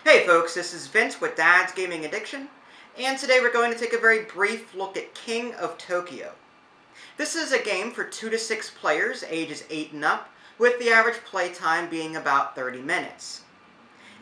Hey folks, this is Vince with Dad's Gaming Addiction, and today we're going to take a very brief look at King of Tokyo. This is a game for 2 to 6 players, ages 8 and up, with the average play time being about 30 minutes.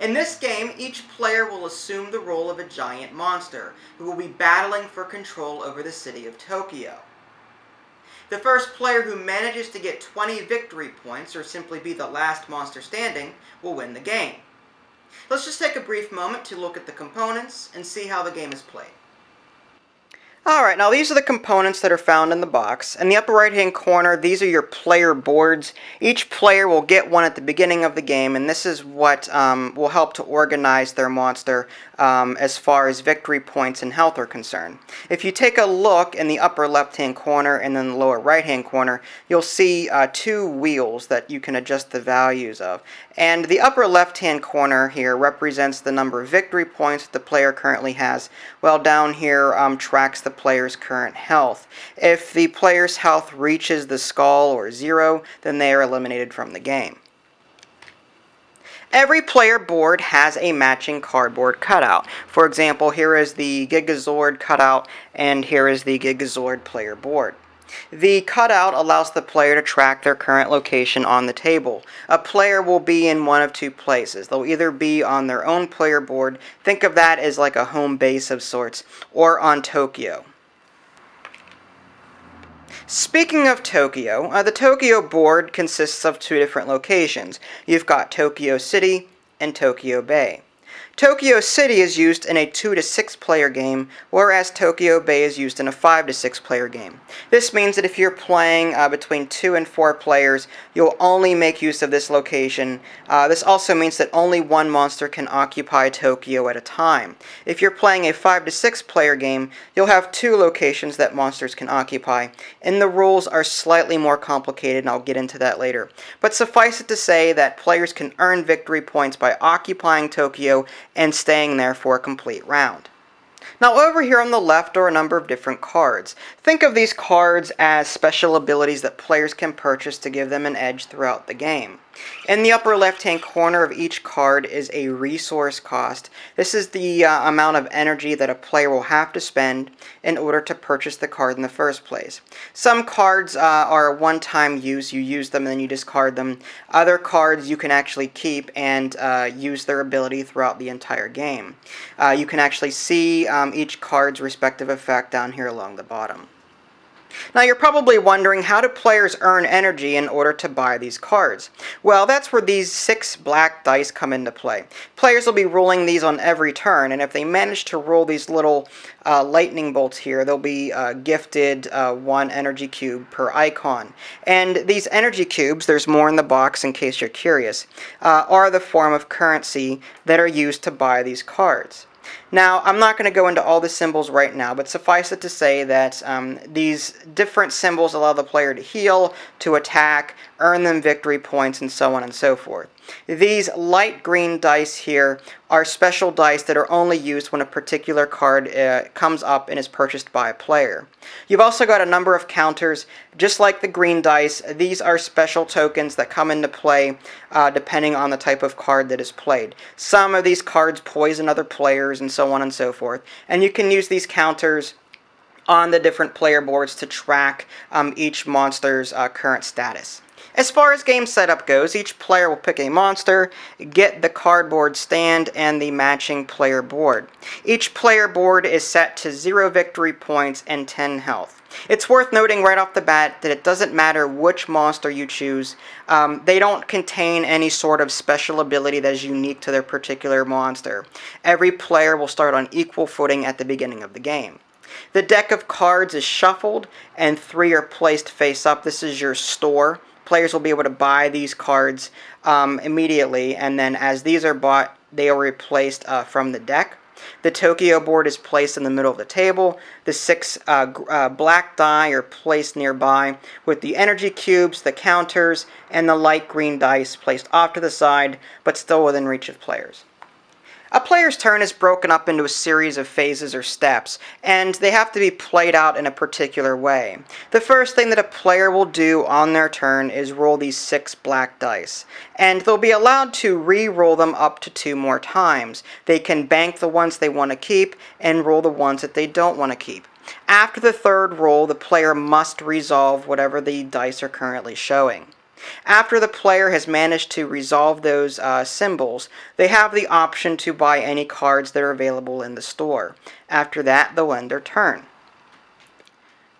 In this game, each player will assume the role of a giant monster, who will be battling for control over the city of Tokyo. The first player who manages to get 20 victory points, or simply be the last monster standing, will win the game. Let's just take a brief moment to look at the components and see how the game is played. Alright, now these are the components that are found in the box. In the upper right hand corner, these are your player boards. Each player will get one at the beginning of the game, and this is what will help to organize their monster as far as victory points and health are concerned. If you take a look in the upper left hand corner and then the lower right hand corner, you'll see two wheels that you can adjust the values of. And the upper left hand corner here represents the number of victory points the player currently has, while down here tracks the player's current health. If the player's health reaches the skull or 0, then they are eliminated from the game. Every player board has a matching cardboard cutout. For example, here is the Gigazord cutout, and here is the Gigazord player board. The cutout allows the player to track their current location on the table. A player will be in one of two places. They'll either be on their own player board, think of that as like a home base of sorts, or on Tokyo. Speaking of Tokyo, the Tokyo board consists of two different locations. You've got Tokyo City and Tokyo Bay. Tokyo City is used in a 2 to 6 player game, whereas Tokyo Bay is used in a 5 to 6 player game. This means that if you're playing between 2 and 4 players, you'll only make use of this location. This also means that only one monster can occupy Tokyo at a time. If you're playing a 5 to 6 player game, you'll have 2 locations that monsters can occupy, and the rules are slightly more complicated, and I'll get into that later. But suffice it to say that players can earn victory points by occupying Tokyo and staying there for a complete round. Now over here on the left are a number of different cards. Think of these cards as special abilities that players can purchase to give them an edge throughout the game. In the upper left hand corner of each card is a resource cost. This is the amount of energy that a player will have to spend in order to purchase the card in the first place. Some cards are a one-time use. You use them and then you discard them. Other cards you can actually keep and use their ability throughout the entire game. You can actually see each card's respective effect down here along the bottom. Now you're probably wondering, how do players earn energy in order to buy these cards? Well, that's where these 6 black dice come into play. Players will be rolling these on every turn, and if they manage to roll these little lightning bolts here, they'll be gifted 1 energy cube per icon. And these energy cubes, there's more in the box in case you're curious, are the form of currency that are used to buy these cards. Now, I'm not going to go into all the symbols right now, but suffice it to say that these different symbols allow the player to heal, to attack, earn them victory points, and so on and so forth. These light green dice here are special dice that are only used when a particular card comes up and is purchased by a player. You've also got a number of counters. Just like the green dice, these are special tokens that come into play depending on the type of card that is played. Some of these cards poison other players and so on and so forth, and you can use these counters on the different player boards to track each monster's current status. As far as game setup goes, each player will pick a monster, get the cardboard stand, and the matching player board. Each player board is set to 0 victory points and 10 health. It's worth noting right off the bat that it doesn't matter which monster you choose. They don't contain any sort of special ability that is unique to their particular monster. Every player will start on equal footing at the beginning of the game. The deck of cards is shuffled, and 3 are placed face up. This is your store. Players will be able to buy these cards immediately, and then as these are bought, they are replaced from the deck. The Tokyo board is placed in the middle of the table. The 6 black die are placed nearby, with the energy cubes, the counters, and the light green dice placed off to the side, but still within reach of players. A player's turn is broken up into a series of phases or steps, and they have to be played out in a particular way. The first thing that a player will do on their turn is roll these 6 black dice, and they'll be allowed to re-roll them up to 2 more times. They can bank the ones they want to keep and roll the ones that they don't want to keep. After the third roll, the player must resolve whatever the dice are currently showing. After the player has managed to resolve those symbols, they have the option to buy any cards that are available in the store. After that, they'll end their turn.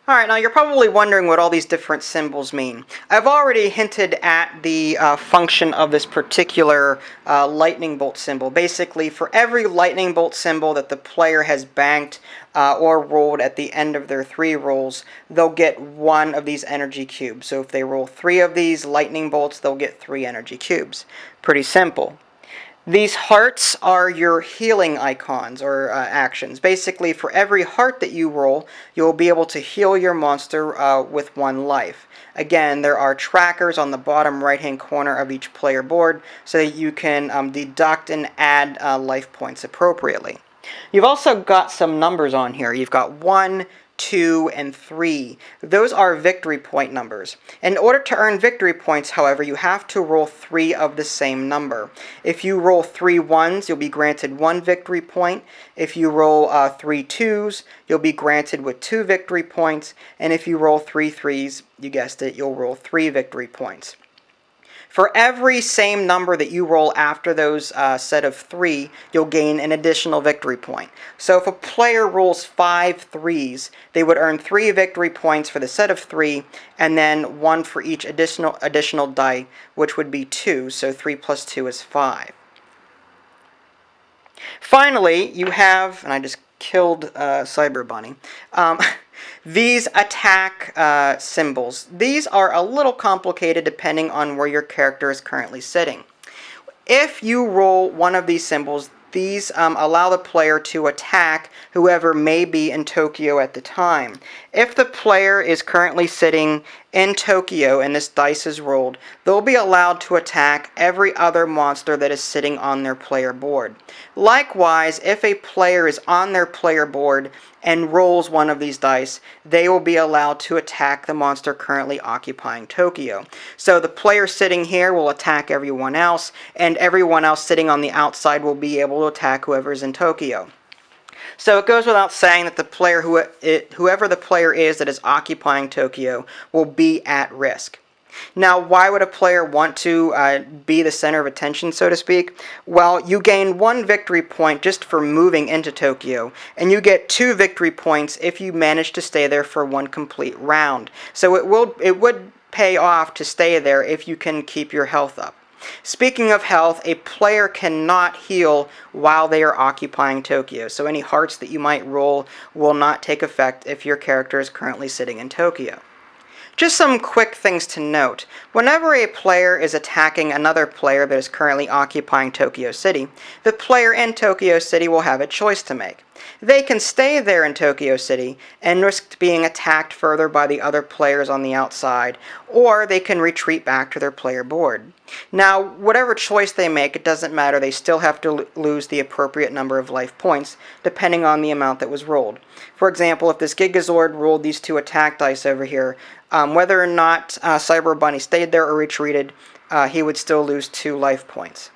Alright, now you're probably wondering what all these different symbols mean. I've already hinted at the function of this particular lightning bolt symbol. Basically, for every lightning bolt symbol that the player has banked or rolled at the end of their 3 rolls, they'll get 1 of these energy cubes. So if they roll 3 of these lightning bolts, they'll get 3 energy cubes. Pretty simple. These hearts are your healing icons or actions. Basically, for every heart that you roll, you'll be able to heal your monster with 1 life. Again, there are trackers on the bottom right-hand corner of each player board so that you can deduct and add life points appropriately. You've also got some numbers on here. You've got 1, 2, and 3. Those are victory point numbers. In order to earn victory points, however, you have to roll 3 of the same number. If you roll 3 1s, you'll be granted 1 victory point. If you roll 3 2s, you'll be granted with 2 victory points. And if you roll 3 3s, you guessed it, you'll roll 3 victory points. For every same number that you roll after those set of 3, you'll gain an additional victory point. So if a player rolls 5 3s, they would earn 3 victory points for the set of 3, and then 1 for each additional die, which would be 2, so 3 plus 2 is 5. Finally, you have, and I just killed Cyber Bunny, these attack symbols. These are a little complicated depending on where your character is currently sitting. If you roll one of these symbols, these allow the player to attack whoever may be in Tokyo at the time. If the player is currently sitting in Tokyo and this dice is rolled, they'll be allowed to attack every other monster that is sitting on their player board. Likewise, if a player is on their player board and rolls one of these dice, they will be allowed to attack the monster currently occupying Tokyo. So the player sitting here will attack everyone else, and everyone else sitting on the outside will be able to attack whoever's in Tokyo. So it goes without saying that the player, whoever the player is that is occupying Tokyo, will be at risk. Now, why would a player want to be the center of attention, so to speak? Well, you gain 1 victory point just for moving into Tokyo, and you get 2 victory points if you manage to stay there for 1 complete round. So it would pay off to stay there if you can keep your health up. Speaking of health, a player cannot heal while they are occupying Tokyo, so any hearts that you might roll will not take effect if your character is currently sitting in Tokyo. Just some quick things to note. Whenever a player is attacking another player that is currently occupying Tokyo City, the player in Tokyo City will have a choice to make. They can stay there in Tokyo City and risk being attacked further by the other players on the outside, or they can retreat back to their player board. Now, whatever choice they make, it doesn't matter. They still have to lose the appropriate number of life points, depending on the amount that was rolled. For example, if this Gigazord rolled these 2 attack dice over here, whether or not Cyber Bunny stayed there or retreated, he would still lose 2 life points.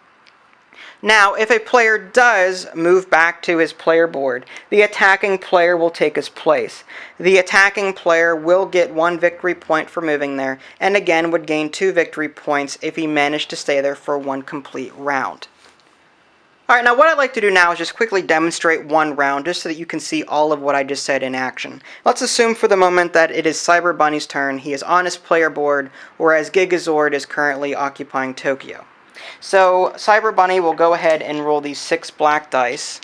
Now, if a player does move back to his player board, the attacking player will take his place. The attacking player will get 1 victory point for moving there, and again would gain 2 victory points if he managed to stay there for 1 complete round. Alright, now what I'd like to do now is just quickly demonstrate 1 round, just so that you can see all of what I just said in action. Let's assume for the moment that it is Cyber Bunny's turn. He is on his player board, whereas Gigazord is currently occupying Tokyo. So Cyber Bunny will go ahead and roll these 6 black dice,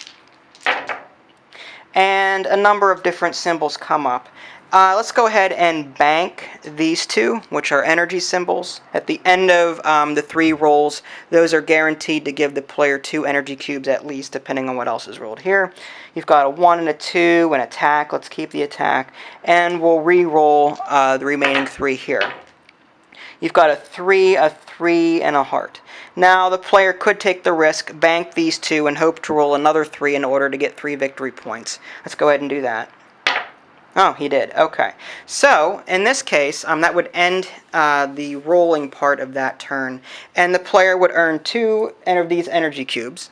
and a number of different symbols come up. Let's go ahead and bank these 2, which are energy symbols. At the end of the 3 rolls, those are guaranteed to give the player 2 energy cubes at least, depending on what else is rolled here. You've got a 1 and a 2, an attack. Let's keep the attack, and we'll re-roll the remaining 3 here. You've got a 3, and a heart. Now, the player could take the risk, bank these 2, and hope to roll another 3 in order to get 3 victory points. Let's go ahead and do that. Oh, he did. Okay. So, in this case, that would end the rolling part of that turn, and the player would earn 2 of these energy cubes.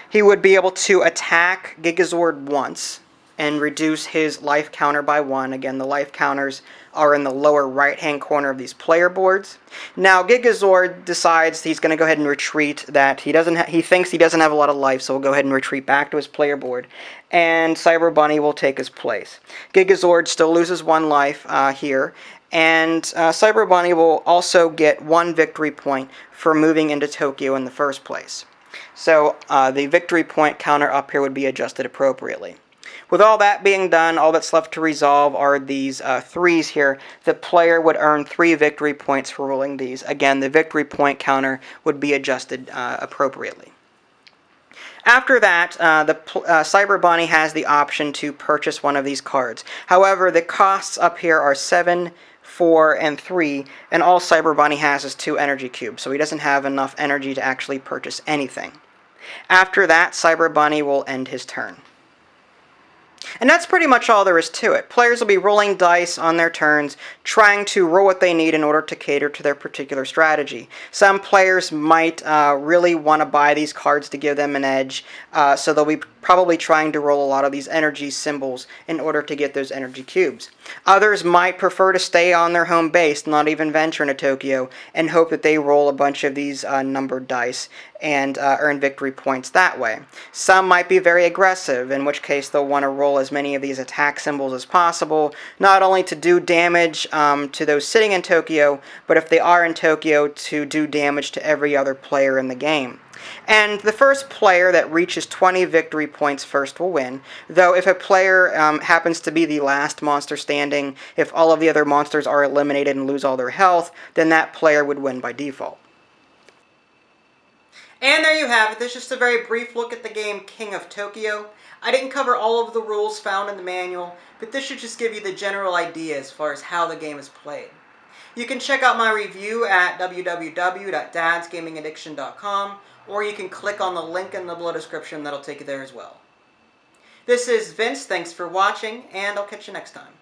He would be able to attack Gigazord once and reduce his life counter by 1. Again, the life counters are in the lower right-hand corner of these player boards. Now, Gigazord decides he's going to go ahead and retreat, that he thinks he doesn't have a lot of life, so we'll go ahead and retreat back to his player board, and Cyber Bunny will take his place. Gigazord still loses 1 life here, and Cyber Bunny will also get 1 victory point for moving into Tokyo in the first place. So the victory point counter up here would be adjusted appropriately. With all that being done, all that's left to resolve are these 3s here. The player would earn 3 victory points for rolling these. Again, the victory point counter would be adjusted appropriately. After that, Cyber Bunny has the option to purchase one of these cards. However, the costs up here are 7, 4, and 3, and all Cyber Bunny has is 2 energy cubes, so he doesn't have enough energy to actually purchase anything. After that, Cyber Bunny will end his turn. And that's pretty much all there is to it. Players will be rolling dice on their turns, trying to roll what they need in order to cater to their particular strategy. Some players might really want to buy these cards to give them an edge, so they'll be probably trying to roll a lot of these energy symbols in order to get those energy cubes. Others might prefer to stay on their home base, not even venture into Tokyo, and hope that they roll a bunch of these numbered dice and earn victory points that way. Some might be very aggressive, in which case they'll want to roll as many of these attack symbols as possible, not only to do damage to those sitting in Tokyo, but if they are in Tokyo, to do damage to every other player in the game. And the first player that reaches 20 victory points first will win, though if a player happens to be the last monster standing, if all of the other monsters are eliminated and lose all their health, then that player would win by default. And there you have it. This is just a very brief look at the game King of Tokyo. I didn't cover all of the rules found in the manual, but this should just give you the general idea as far as how the game is played. You can check out my review at www.dadsgamingaddiction.com, or you can click on the link in the below description that'll take you there as well. This is Vince, thanks for watching, and I'll catch you next time.